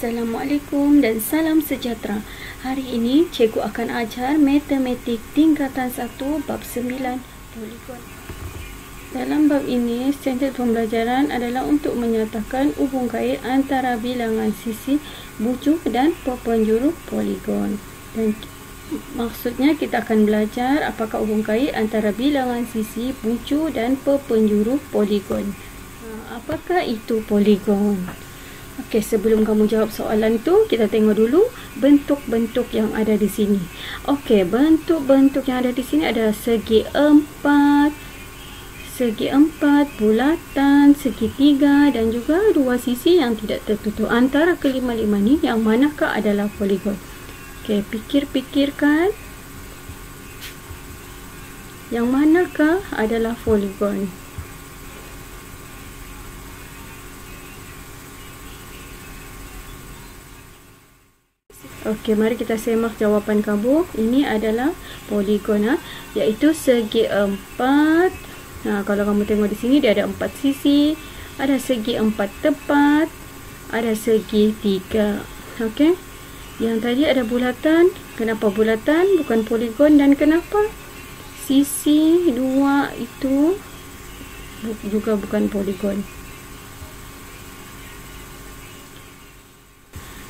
Assalamualaikum dan salam sejahtera. Hari ini cikgu akan ajar matematik tingkatan 1 bab 9 poligon. Dalam bab ini, standard pembelajaran adalah untuk menyatakan hubung kait antara bilangan sisi, bucu dan perpenjuru poligon. Dan maksudnya kita akan belajar apakah hubung kait antara bilangan sisi, bucu dan perpenjuru poligon. Apakah itu poligon? Okey, sebelum kamu jawab soalan tu, kita tengok dulu bentuk-bentuk yang ada di sini. Okey, bentuk-bentuk yang ada di sini ada segi empat, bulatan, segitiga dan juga dua sisi yang tidak tertutup. Antara kelima-lima ni, yang manakah adalah poligon? Okey, fikir-fikirkan. Yang manakah adalah poligon? Okey, mari kita semak jawapan kamu. Ini adalah poligon, iaitu segi empat. Kalau kamu tengok di sini, dia ada empat sisi, ada segi empat tepat, ada segi tiga. Okey, yang tadi ada bulatan. Kenapa bulatan bukan poligon, dan kenapa sisi dua itu juga bukan poligon?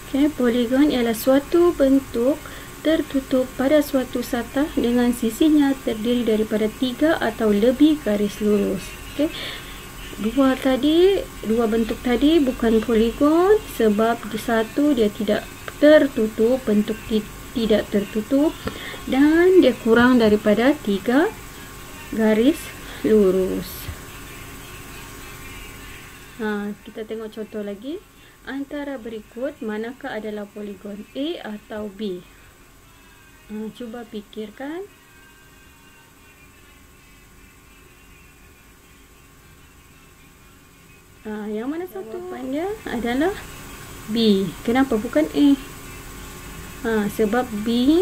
Okay, poligon ialah suatu bentuk tertutup pada suatu satah dengan sisinya terdiri daripada 3 atau lebih garis lurus. Okay. Dua bentuk tadi bukan poligon sebab satu dia tidak tertutup, bentuk tidak tertutup, dan dia kurang daripada 3 garis lurus. Kita tengok contoh lagi. Antara berikut, manakah adalah poligon, A atau B? Cuba fikirkan. Yang mana satu? Jawapannya adalah B. Kenapa bukan A? Sebab B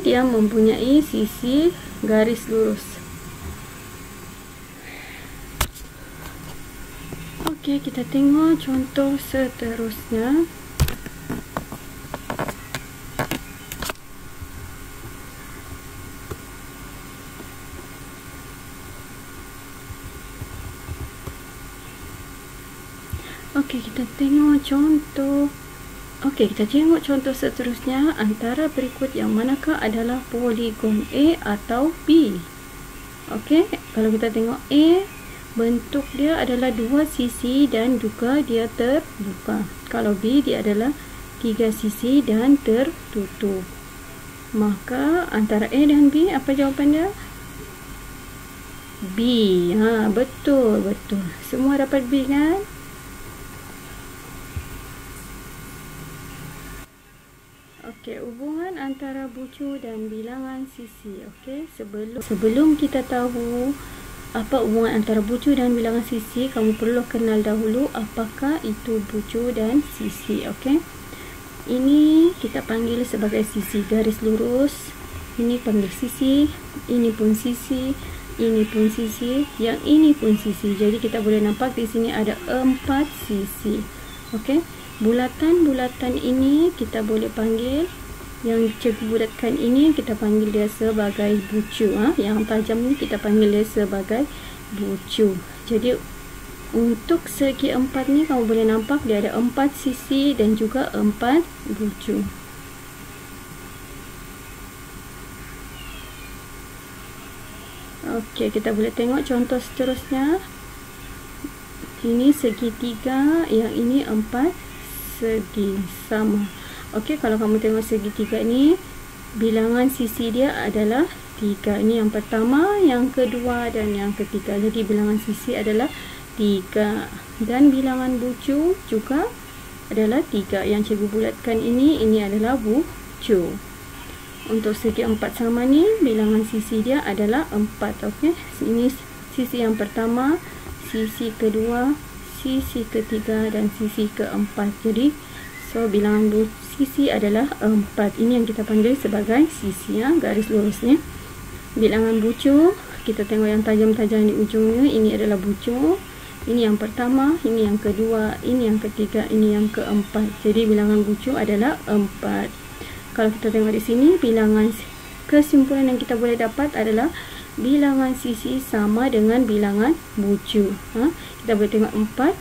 dia mempunyai sisi garis lurus. Okey, kita tengok contoh seterusnya. Okey, kita tengok contoh. Okey, kita tengok contoh seterusnya. Antara berikut yang manakah adalah poligon, A atau B? Okey, kalau kita tengok A, bentuk dia adalah dua sisi dan juga dia terbuka. Kalau B, dia adalah 3 sisi dan tertutup. Maka antara A dan B, apa jawapannya? B. Betul. Semua dapat B kan? Okey, hubungan antara bucu dan bilangan sisi. Okey, sebelum kita tahu apa hubungan antara bucu dan bilangan sisi, kamu perlu kenal dahulu apakah itu bucu dan sisi. Okey, ini kita panggil sebagai sisi garis lurus. Ini panggil sisi, ini pun sisi, ini pun sisi, yang ini pun sisi. Jadi kita boleh nampak di sini ada 4 sisi. Okey, bulatan ini kita boleh panggil, yang cikgu bulatkan ini kita panggil dia sebagai bucu. Yang tajam ni kita panggil dia sebagai bucu. Jadi untuk segi 4 ni kamu boleh nampak dia ada 4 sisi dan juga 4 bucu. Okey, kita boleh tengok contoh seterusnya. Ini segitiga, yang ini 4 segi sama. Okey, kalau kamu tengok segitiga ni, bilangan sisi dia adalah 3. Ini yang pertama, yang kedua dan yang ketiga. Jadi bilangan sisi adalah 3. Dan bilangan bucu juga adalah 3. Yang cikgu bulatkan ini adalah bucu. Untuk segi 4 sama ni, bilangan sisi dia adalah 4. Okey, ini sisi yang pertama, sisi kedua, sisi ketiga dan sisi keempat. Jadi bilangan sisi adalah 4. Ini yang kita panggil sebagai sisi, garis lurusnya. Bilangan bucu, kita tengok yang tajam-tajam di ujungnya, ini adalah bucu. Ini yang pertama, ini yang kedua, ini yang ketiga, ini yang keempat. Jadi bilangan bucu adalah 4. Kalau kita tengok di sini, bilangan kesimpulan yang kita boleh dapat adalah bilangan sisi sama dengan bilangan bucu. Kita boleh tengok 4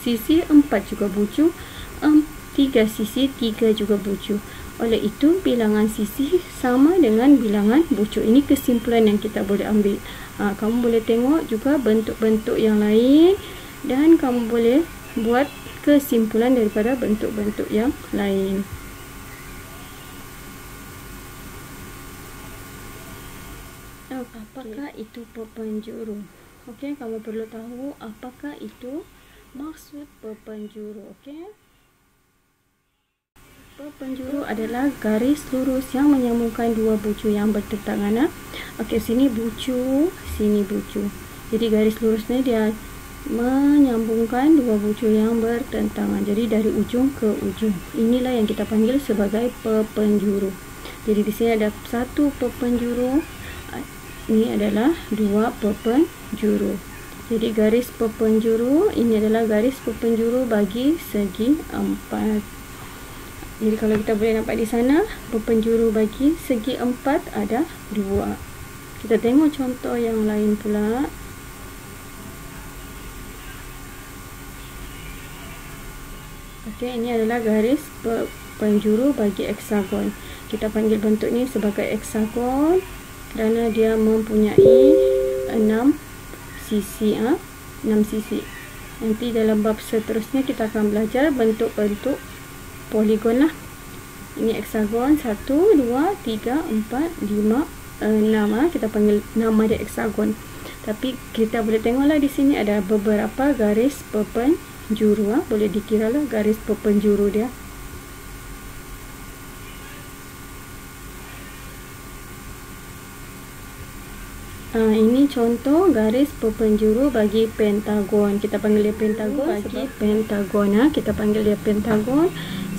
sisi, 4 juga bucu, 3 sisi, 3 juga bucu. Oleh itu, bilangan sisi sama dengan bilangan bucu. Ini kesimpulan yang kita boleh ambil. Kamu boleh tengok juga bentuk-bentuk yang lain dan kamu boleh buat kesimpulan daripada bentuk-bentuk yang lain. Apakah itu perpenjuru? Okey, kamu perlu tahu apakah itu maksud perpenjuru. Okey. Perpenjuru adalah garis lurus yang menyambungkan dua bucu yang bertentangan. Okey, sini bucu, sini bucu. Jadi garis lurus ni dia menyambungkan dua bucu yang bertentangan. Jadi dari ujung ke ujung. Inilah yang kita panggil sebagai perpenjuru. Jadi di sini ada satu perpenjuru. Ini adalah dua perpenjuru. Jadi garis perpenjuru ini adalah garis perpenjuru bagi segi 4. Jadi kalau kita boleh nampak di sana, perpenjuru bagi segi 4 ada 2. Kita tengok contoh yang lain pula. Okey, ini adalah garis perpenjuru bagi heksagon. Kita panggil bentuk ni sebagai heksagon kerana dia mempunyai 6 sisi. 6 sisi. Nanti dalam bab seterusnya kita akan belajar bentuk-bentuk poligon lah. Ini heksagon 1, 2, 3, 4, 5, 6. Kita panggil nama dia heksagon. Tapi kita boleh tengoklah di sini ada beberapa garis perpenjuru. Boleh dikira lah garis perpenjuru dia. Ini contoh garis perpenjuru bagi pentagon. Kita panggil dia pentagon bagi pentagon. Kita panggil dia pentagon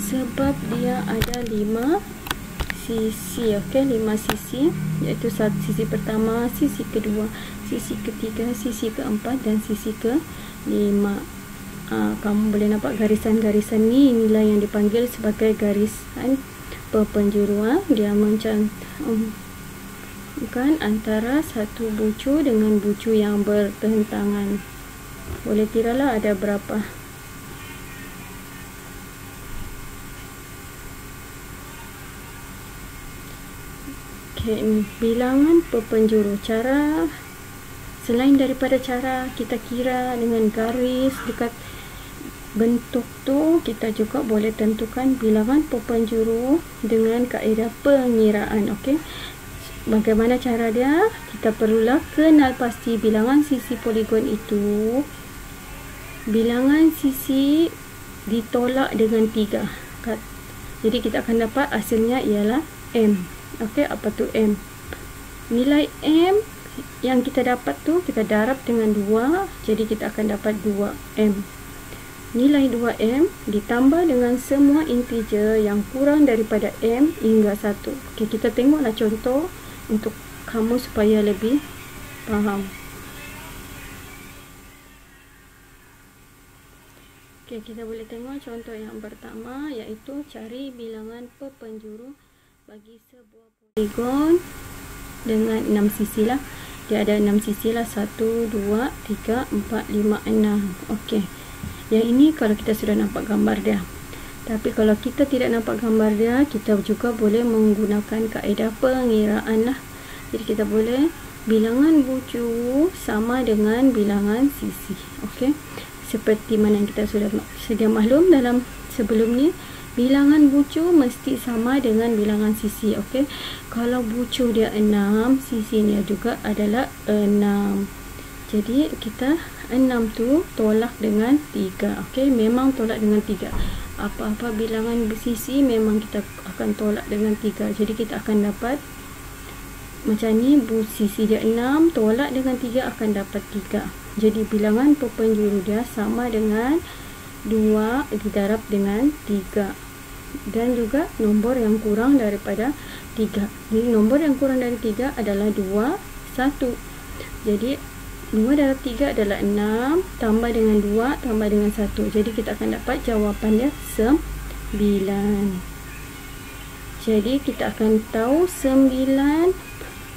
sebab dia ada 5 sisi. Okey, 5 sisi, iaitu sisi pertama, sisi kedua, sisi ketiga, sisi keempat dan sisi ke-5. Kamu boleh nampak garisan-garisan ni, inilah yang dipanggil sebagai garisan perpenjuru. Dia bukan antara satu bucu dengan bucu yang bertentangan. Boleh kiralah ada berapa. Bilangan perpenjuru. Cara selain daripada cara kita kira dengan garis dekat bentuk tu, kita juga boleh tentukan bilangan perpenjuru dengan kaedah pengiraan. Okey, bagaimana cara dia? Kita perlulah kenal pasti bilangan sisi poligon itu. Bilangan sisi ditolak dengan 3. Jadi kita akan dapat hasilnya ialah M. Okey, apa tu M? Nilai M yang kita dapat tu kita darab dengan 2, jadi kita akan dapat 2M. Nilai 2M ditambah dengan semua integer yang kurang daripada M hingga 1. Okey, kita tengoklah contoh untuk kamu supaya lebih faham. Okey, kita boleh tengok contoh yang pertama, iaitu cari bilangan perpenjuru bagi sebuah poligon dengan 6 sisi lah. Dia ada 6 sisi lah. 1, 2, 3, 4, 5, 6. Okey, yang ini kalau kita sudah nampak gambar dia. Tapi kalau kita tidak nampak gambar dia, kita juga boleh menggunakan kaedah pengiraan lah. Jadi kita boleh bilangan bucu sama dengan bilangan sisi. Okey, seperti mana yang kita sudah sedia maklum dalam sebelum ni, bilangan bucu mesti sama dengan bilangan sisi. Okey, kalau bucu dia 6, sisinya juga adalah 6. Jadi kita 6 tu tolak dengan 3. Okey, memang tolak dengan 3. Apa-apa bilangan sisi memang kita akan tolak dengan 3. Jadi kita akan dapat macam ni, sisi dia 6 tolak dengan 3 akan dapat 3. Jadi bilangan perpenjuru dia sama dengan 2 didarab dengan 3. Dan juga nombor yang kurang daripada 3. Jadi nombor yang kurang dari 3 adalah 2, 1. Jadi 2 darab 3 adalah 6, tambah dengan 2, tambah dengan 1. Jadi kita akan dapat jawapan dia 9. Jadi kita akan tahu 9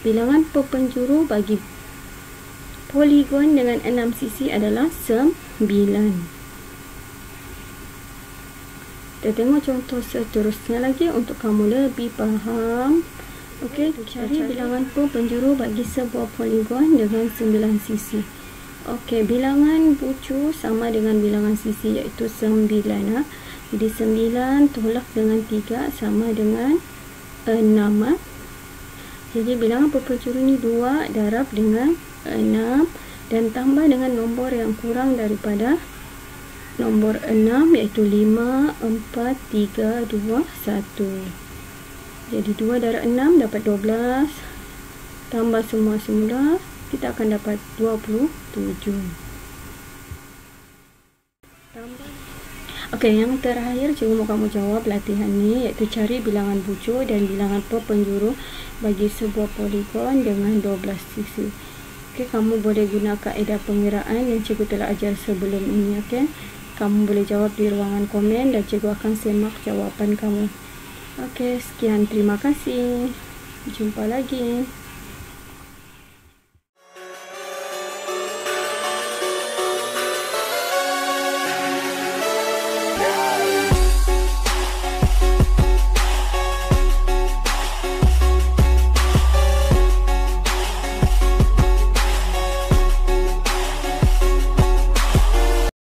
bilangan perpenjuru bagi poligon dengan 6 sisi adalah 9. Kita tengok contoh seterusnya lagi untuk kamu lebih faham. Okey, cari bilangan perpenjuru bagi sebuah poligon dengan 9 sisi. Okey, bilangan bucu sama dengan bilangan sisi iaitu 9. Jadi 9 tolak dengan 3 sama dengan 6. Jadi bilangan perpenjuru ni 2 darab dengan 6 dan tambah dengan nombor yang kurang daripada nombor 6 iaitu 5, 4, 3, 2, 1. Jadi 2 darab 6 dapat 12. Tambah semua semula, kita akan dapat 27. Okey, yang terakhir cikgu mau kamu jawab latihan ni iaitu cari bilangan bucu dan bilangan perpenjuru bagi sebuah poligon dengan 12 sisi. Okey, kamu boleh guna kaedah pengiraan yang cikgu telah ajar sebelum ini. Okey, kamu boleh jawab di ruangan komen dan cikgu akan semak jawapan kamu. Okey, sekian. Terima kasih. Jumpa lagi.